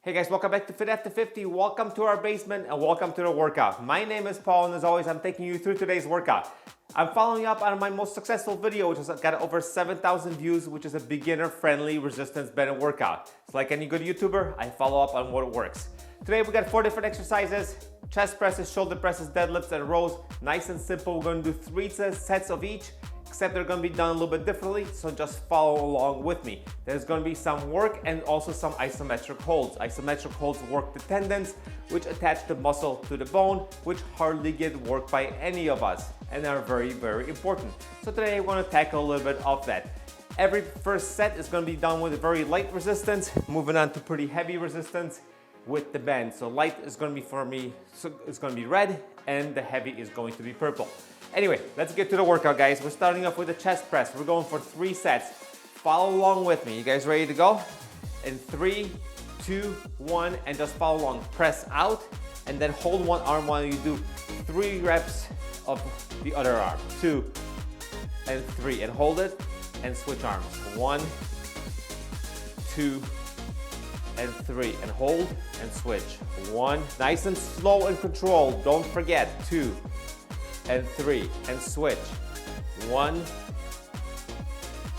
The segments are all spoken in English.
Hey guys, welcome back to Fit After 50. Welcome to our basement and welcome to the workout. My name is Paul and as always, I'm taking you through today's workout. I'm following up on my most successful video, which has got over 7,000 views, which is a beginner-friendly resistance band workout. It's like any good YouTuber, I follow up on what works. Today we got 4 different exercises: chest presses, shoulder presses, deadlifts, and rows. Nice and simple. We're gonna do 3 sets of each, except they're gonna be done a little bit differently, so just follow along with me. There's gonna be some work and also some isometric holds. Isometric holds work the tendons, which attach the muscle to the bone, which hardly get worked by any of us, and are very, very important. So today I wanna tackle a little bit of that. Every first set is gonna be done with a very light resistance, moving on to pretty heavy resistance with the band. So light is gonna be for me, so it's gonna be red, and the heavy is going to be purple. Anyway, let's get to the workout, guys. We're starting off with a chest press. We're going for 3 sets. Follow along with me. You guys ready to go? In 3, 2, 1, and just follow along. Press out, and then hold one arm while you do 3 reps of the other arm. 2 and 3, and hold it, and switch arms. 1, 2, and 3, and hold, and switch. 1, nice and slow and controlled. Don't forget. 2, and 3, and switch. 1,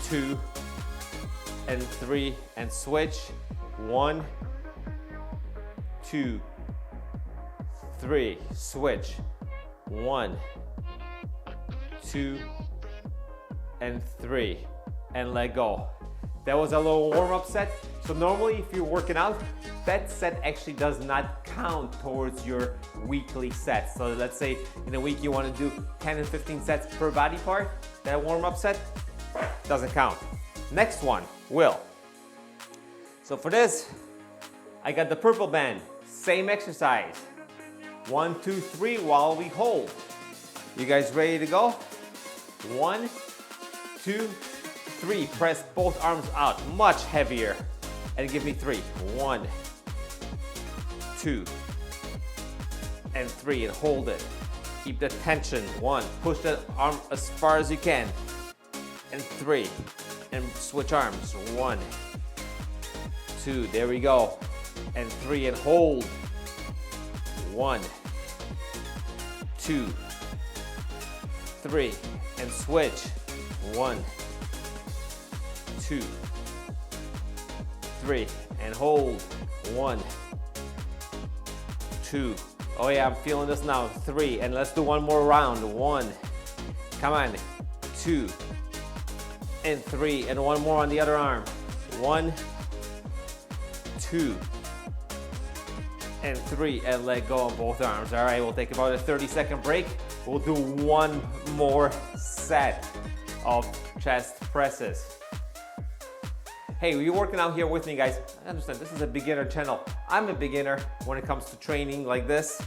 2, and 3, and switch. 1, 2, 3, switch. 1, 2, and 3, and let go. That was a little warm-up set. So normally if you're working out, that set actually does not count towards your weekly sets. So let's say in a week you want to do 10 and 15 sets per body part, that warm-up set doesn't count. Next one will. So for this, I got the purple band, same exercise. 1, 2, 3 while we hold. You guys ready to go? 1, 2, 3, press both arms out, much heavier. And give me 3. 1, 2, and 3, and hold it. Keep the tension. 1, push the arm as far as you can. And 3, and switch arms. 1, 2, there we go. And 3, and hold. 1, 2, 3, and switch. 1, 2, 3, and hold. 1, 2. Oh yeah, I'm feeling this now. 3, and let's do one more round. 1, come on. 2, and 3, and one more on the other arm. 1, 2, and 3, and let go on both arms. All right, we'll take about a 30-second break. We'll do one more set of chest presses. Hey, you're working out here with me, guys. I understand this is a beginner channel. I'm a beginner when it comes to training like this.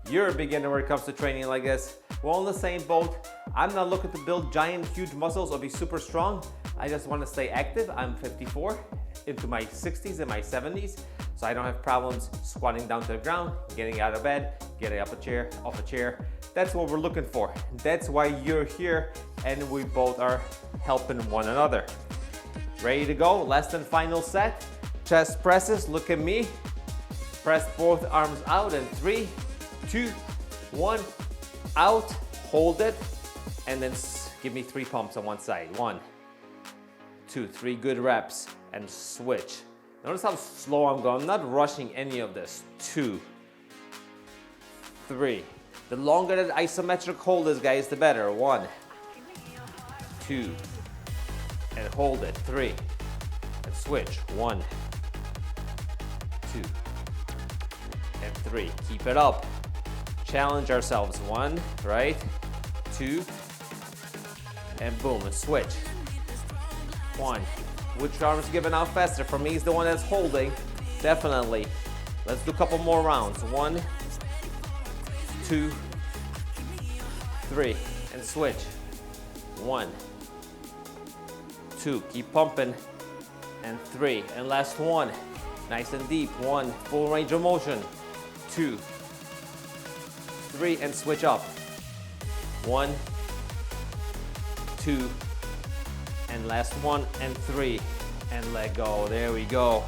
You're a beginner when it comes to training like this. We're all in the same boat. I'm not looking to build giant, huge muscles or be super strong. I just want to stay active. I'm 54, into my 60s and my 70s, so I don't have problems squatting down to the ground, getting out of bed, getting off a chair. That's what we're looking for. That's why you're here, and we both are helping one another. Ready to go? Last and final set. Chest presses, look at me. Press both arms out in 3, 2, 1, out, hold it, and then give me 3 pumps on one side. 1, 2, 3 good reps, and switch. Notice how slow I'm going. I'm not rushing any of this. 2, 3. The longer that isometric hold is, guys, the better. 1, 2, and hold it. 3, and switch. 1, 2, and 3. Keep it up. Challenge ourselves. 1, right? 2, and boom, and switch. 1. Which arm is giving out faster? For me, it's the one that's holding. Definitely. Let's do a couple more rounds. 1, 2, 3, and switch. 1, 2, keep pumping, and 3, and last one, nice and deep. 1, full range of motion. 2, 3, and switch up. 1, 2, and last one, and 3, and let go. There we go.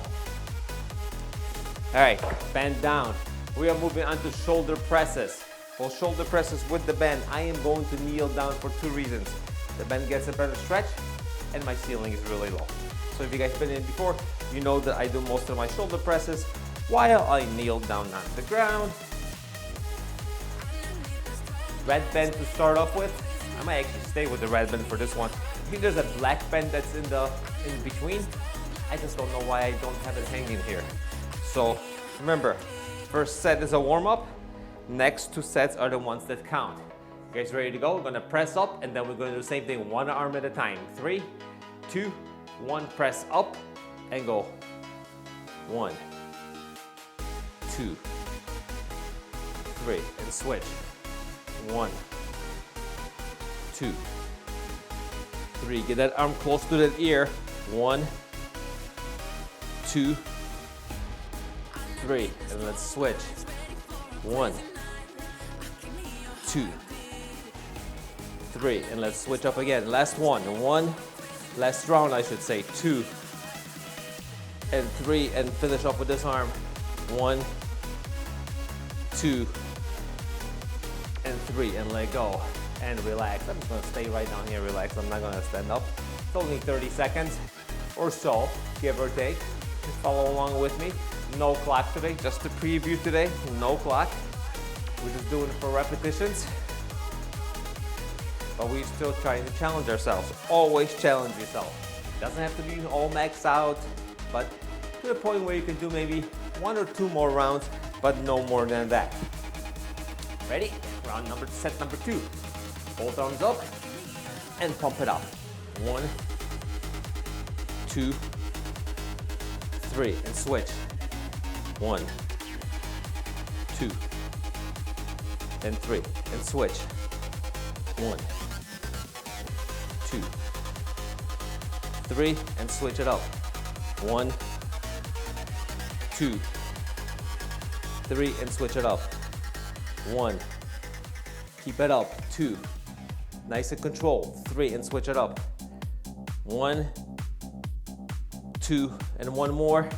All right, bend down. We are moving on to shoulder presses. For shoulder presses with the bend, I am going to kneel down for 2 reasons. The bend gets a better stretch and my ceiling is really low. So if you guys been in before, you know that I do most of my shoulder presses while I kneel down on the ground. Red bend to start off with. I might actually stay with the red bend for this one. I think there's a black bend that's in between. I just don't know why I don't have it hanging here. So remember, first set is a warm-up. Next 2 sets are the ones that count. You guys ready to go? We're gonna press up and then we're gonna do the same thing, 1 arm at a time. 3, 2, 1, press up and go. 1, 2, 3, and switch. 1, 2, 3. Get that arm close to that ear. 1, 2, 3, and let's switch. 1, 2, 3, and let's switch up again. Last one, last round I should say. 2 and 3, and finish up with this arm. 1, 2, and 3, and let go and relax. I'm just gonna stay right down here, relax. I'm not gonna stand up. It's only 30 seconds or so, give or take. Just follow along with me. No clock today, just a preview today, no clock. We're just doing it for repetitions. But we're still trying to challenge ourselves. Always challenge yourself. Doesn't have to be all maxed out, but to the point where you can do maybe 1 or 2 more rounds, but no more than that. Ready? Set number 2. Both arms up and pump it up. 1, 2, 3, and switch. 1, 2, and 3, and switch. 1, 2, 3, and switch it up. 1, 2, 3, and switch it up. 1, keep it up. 2, nice and controlled. 3, and switch it up. 1, 2, and 1 more,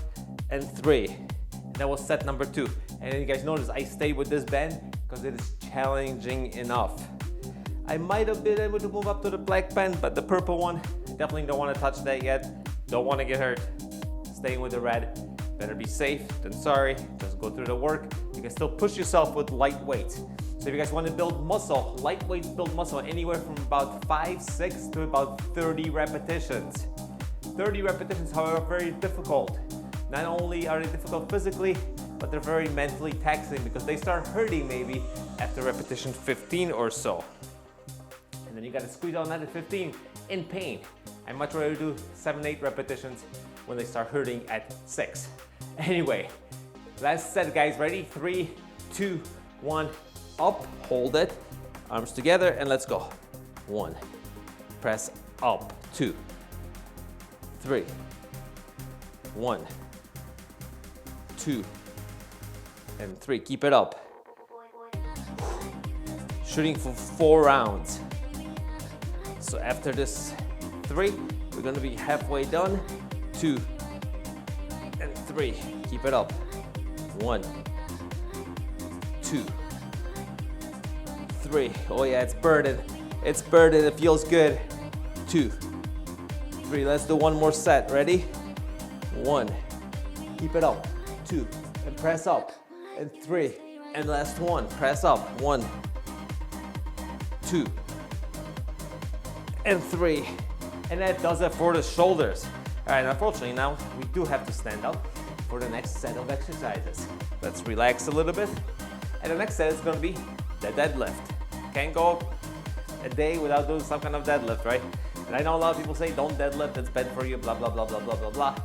and 3. That was set number 2. And then you guys notice I stayed with this bend because it is challenging enough. I might have been able to move up to the black bend, but the purple one, definitely don't want to touch that yet. Don't want to get hurt. Staying with the red. Better be safe than sorry. Just go through the work. You can still push yourself with light weights. So if you guys want to build muscle, light weights build muscle anywhere from about 5, 6 to about 30 repetitions. 30 repetitions, however, very difficult. Not only are they difficult physically, but they're very mentally taxing because they start hurting maybe after repetition 15 or so. And then you gotta squeeze on that at 15 in pain. I'd much rather do 7, 8 repetitions when they start hurting at 6. Anyway, last set, guys. Ready? 3, 2, 1, up, hold it, arms together, and let's go. 1, press up, 2, 3, 1, 2, and 3. Keep it up. Shooting for 4 rounds. So after this 3, we're gonna be halfway done. 2 and 3. Keep it up. 1, 2, 3. Oh yeah, it's burning. It's burning. It feels good. 2, 3. Let's do 1 more set. Ready? 1. Keep it up. 2, and press up. And 3, and last 1. Press up. 1, 2, and 3. And that does it for the shoulders. All right, unfortunately now we do have to stand up for the next set of exercises. Let's relax a little bit. And the next set is gonna be the deadlift. Can't go a day without doing some kind of deadlift, right? And I know a lot of people say don't deadlift, it's bad for you, blah, blah, blah, blah, blah, blah, blah.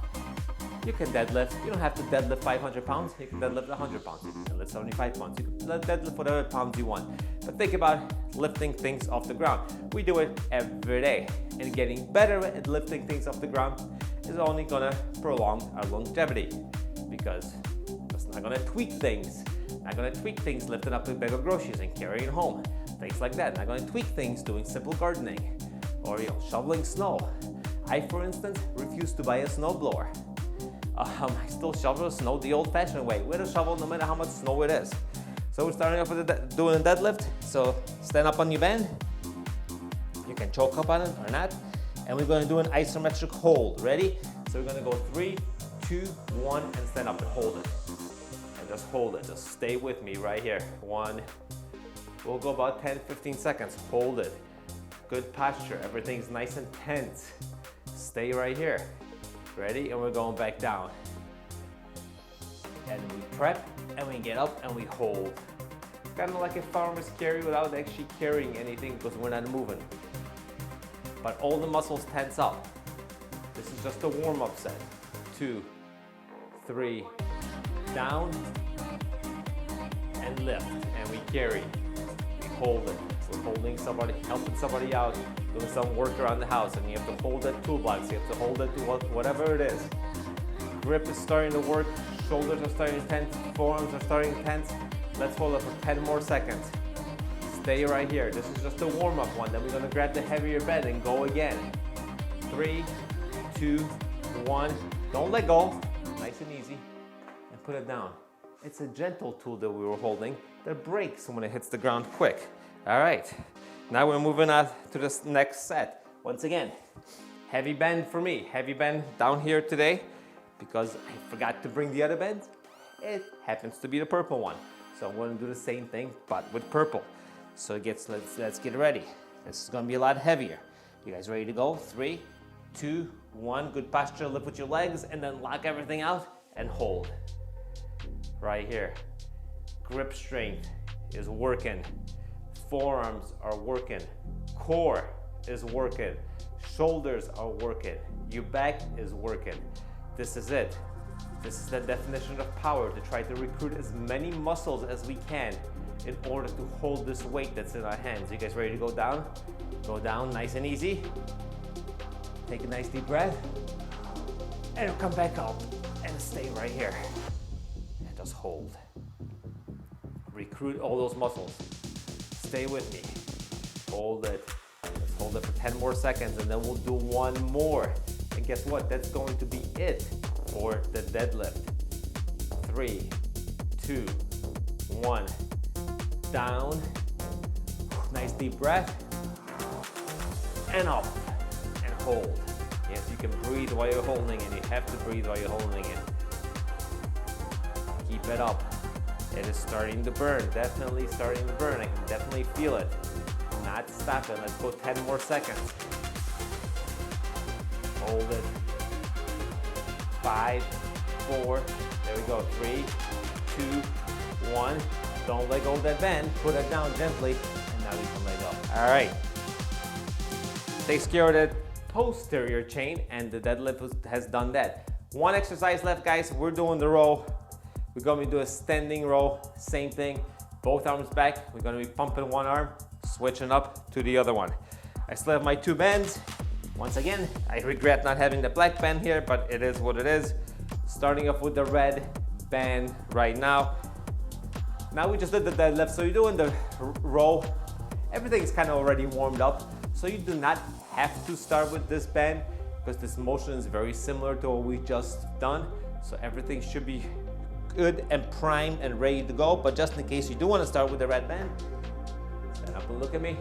You can deadlift. You don't have to deadlift 500 pounds. You can deadlift 100 pounds. You can deadlift 75 pounds. You can deadlift whatever pounds you want. But think about lifting things off the ground. We do it every day. And getting better at lifting things off the ground is only gonna prolong our longevity because it's not gonna tweak things. Not gonna tweak things lifting up a bag of groceries and carrying home. Things like that. Not gonna tweak things doing simple gardening or shoveling snow. I, for instance, refuse to buy a snowblower. I still shovel the snow the old-fashioned way, with a shovel no matter how much snow it is. So we're starting off with doing a deadlift. So stand up on your band. You can choke up on it or not. And we're going to do an isometric hold. Ready? So we're going to go 3, 2, 1, and stand up and hold it. And just hold it. Just stay with me right here. 1. We'll go about 10, 15 seconds. Hold it. Good posture. Everything's nice and tense. Stay right here. Ready? And we're going back down. And we prep, and we get up, and we hold. Kind of like a farmer's carry without actually carrying anything because we're not moving. But all the muscles tense up. This is just a warm-up set. 2, 3, down, and lift. And we carry. We hold it. We're holding somebody, helping somebody out, doing some work around the house, and you have to hold that toolbox. You have to hold it to whatever it is. Grip is starting to work. Shoulders are starting to tense. Forearms are starting to tense. Let's hold it for 10 more seconds. Stay right here. This is just a warm-up one. Then we're going to grab the heavier bed and go again. 3, 2, 1. Don't let go. Nice and easy. And put it down. It's a gentle tool that we were holding that breaks when it hits the ground quick. All right. Now we're moving on to this next set. Once again, heavy bend for me. Heavy bend down here today because I forgot to bring the other bends. It happens to be the purple one. So I'm going to do the same thing, but with purple. So let's get ready. This is going to be a lot heavier. You guys ready to go? 3, 2, 1. Good posture. Lift with your legs and then lock everything out and hold. Right here. Grip strength is working. Forearms are working. Core is working. Shoulders are working. Your back is working. This is it. This is the definition of power, to try to recruit as many muscles as we can in order to hold this weight that's in our hands. You guys ready to go down? Go down nice and easy. Take a nice deep breath. And come back up and stay right here. And just hold. Recruit all those muscles. Stay with me. Hold it. Let's hold it for 10 more seconds and then we'll do one more. And guess what? That's going to be it for the deadlift. 3, 2, 1. Down. Nice deep breath. And up. And hold. Yes, you can breathe while you're holding it. You have to breathe while you're holding it. Keep it up. It is starting to burn. Definitely starting to burn. I can definitely feel it. Not stopping. Let's go 10 more seconds. Hold it. 5, 4. There we go. 3, 2, 1. Don't let go of that bend. Put it down gently. And now we can let go. All right. Takes care of that posterior chain, and the deadlift has done that. One exercise left, guys. We're doing the row. We're going to do a standing row. Same thing. Both arms back. We're going to be pumping one arm, switching up to the other one. I still have my 2 bands. Once again, I regret not having the black band here, but it is what it is. Starting off with the red band right now. Now we just did the deadlift, so you're doing the row. Everything's kind of already warmed up, so you do not have to start with this band because this motion is very similar to what we just done. So everything should be good and primed and ready to go. But just in case you do want to start with the red band, stand up and look at me.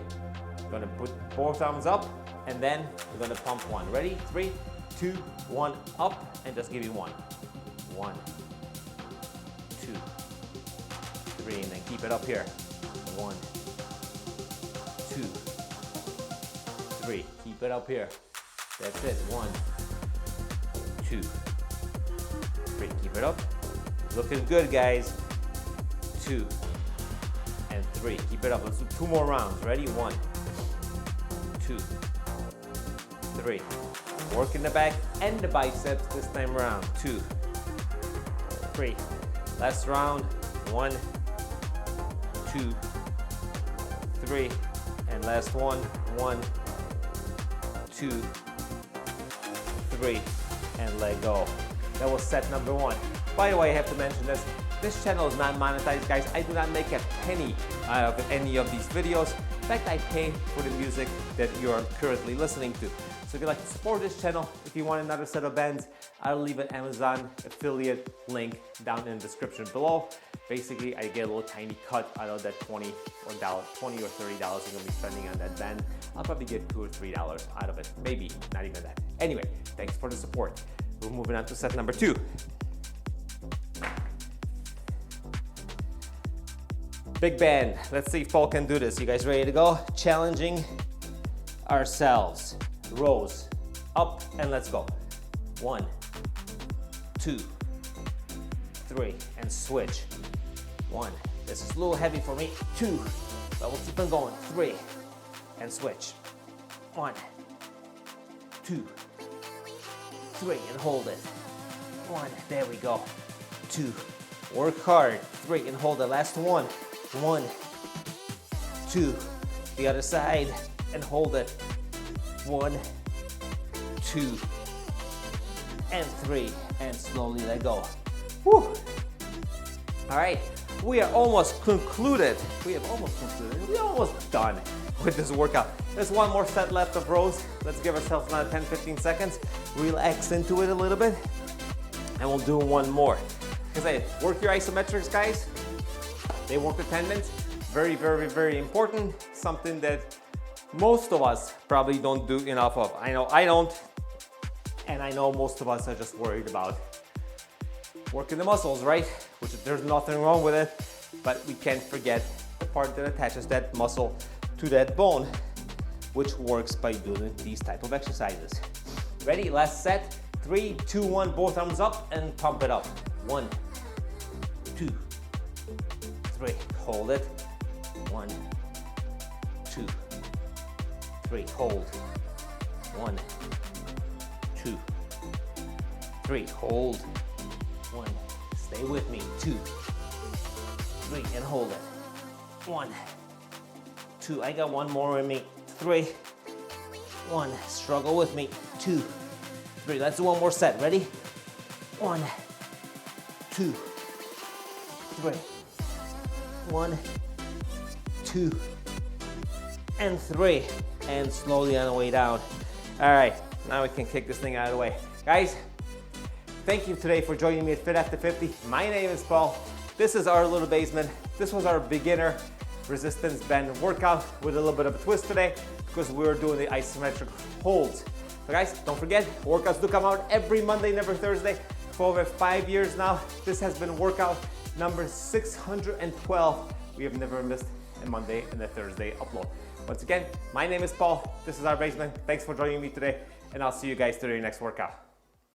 I'm gonna put both arms up and then we're gonna pump one. Ready? 3, 2, 1, up, and just give you 1. 1, 2, 3, and then keep it up here. 1, 2, 3. Keep it up here. That's it. 1, 2, 3. Keep it up. Looking good, guys. 2 and 3. Keep it up. Let's do 2 more rounds. Ready? 1, 2, 3. Working the back and the biceps this time around. 2, 3. Last round. 1, 2, 3. And last one. 1, 2, 3. And let go. That was set number 1. By the way, I have to mention this. This channel is not monetized, guys. I do not make a penny out of any of these videos. In fact, I pay for the music that you are currently listening to. So if you'd like to support this channel, if you want another set of bands, I'll leave an Amazon affiliate link down in the description below. Basically, I get a little tiny cut out of that $20 or $30 I'm gonna be spending on that band. I'll probably get $2 or $3 out of it, maybe not even that. Anyway, thanks for the support. We're moving on to set number 2. Big band. Let's see if Paul can do this. You guys ready to go? Challenging ourselves. Rows up and let's go. 1, 2, 3, and switch. 1, this is a little heavy for me. 2, but we'll keep on going. 3, and switch. 1, 2, 3, and hold it. 1, there we go. 2, work hard. 3, and hold the last one. 1, 2, the other side, and hold it. 1, 2, and 3, and slowly let go. Whew. All right, we are almost concluded. We're almost done with this workout. There's one more set left of rows. Let's give ourselves another 10-15 seconds. Relax into it a little bit, and we'll do one more. Because I work your isometrics, guys. They work the tendons. Very, very, very important. Something that most of us probably don't do enough of. I know I don't, and I know most of us are just worried about working the muscles, right? Which there's nothing wrong with it, but we can't forget the part that attaches that muscle to that bone, which works by doing these type of exercises. Ready? Last set. 3, 2, 1. Both arms up and pump it up. 1, 2, 3. Hold it. 1, 2, 3. Hold. 1, 2, 3. Hold. 1. Stay with me. 2, 3, and hold it. 1, 2. I got one more in me. 3, 1. Struggle with me. 2, 3. Let's do one more set. Ready? 1, 2, 3. 1, 2, and 3. And slowly on the way down. All right, now we can kick this thing out of the way. Guys, thank you today for joining me at Fit After 50. My name is Paul. This is our little basement. This was our beginner resistance band workout with a little bit of a twist today because we were doing the isometric holds. So guys, don't forget, workouts do come out every Monday and every Thursday for over 5 years now. This has been workout number 612. We have never missed a Monday and a Thursday upload. Once again, my name is Paul. This is our basement. Thanks for joining me today, and I'll see you guys during your next workout.